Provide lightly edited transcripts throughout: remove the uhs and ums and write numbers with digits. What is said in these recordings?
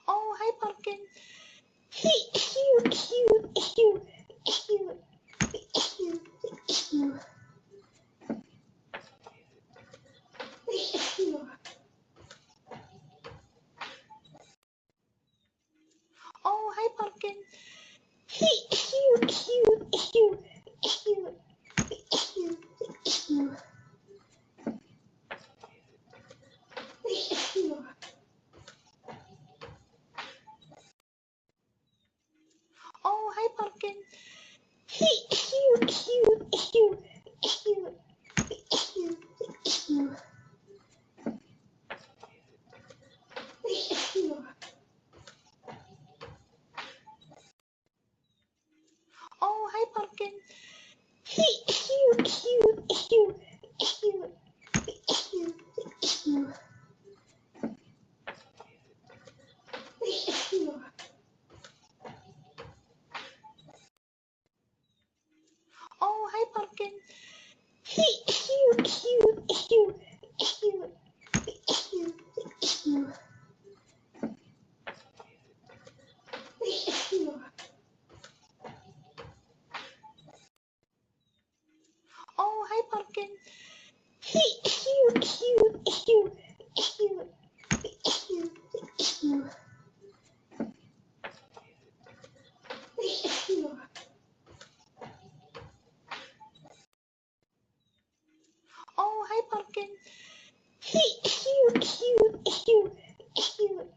Oh, hi, pumpkin. Ew, ew, ew, ew, ew, ew, ew. Ew. Oh, hi, pumpkin. Ew, ew, ew, ew, ew, ew. Ew. Oh, hi, pumpkin. Ew, ew, ew, ew, ew, ew. Ew. Oh, hi, pumpkin. Ew, ew, ew, ew, ew, ew. Ew. Oh, hi, pumpkin. Ew, ew, ew, ew, ew, ew. Ew. Oh, hi, pumpkin. Ew, ew, ew, ew, ew, ew. Ew. Oh, hi, pumpkin. Ew, ew, ew, ew, ew,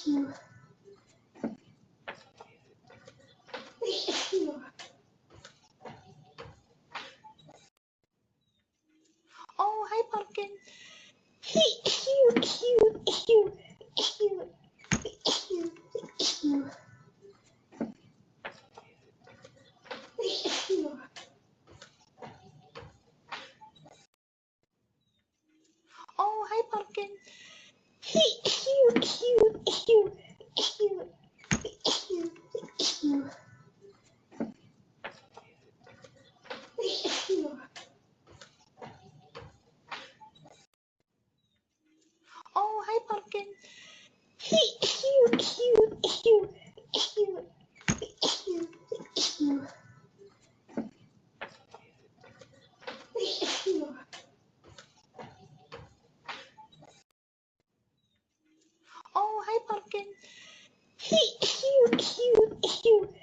ew. Ew. Oh, hi, pumpkin. Ew, ew, ew, ew, ew, ew. Ew. Oh, hi, pumpkin. Ew, ew, ew, ew, ew, ew. Ew. Oh, hi, pumpkin. Ew, ew, ew, ew, ew. Ew. Oh, hi, pumpkin. Ew, ew, ew,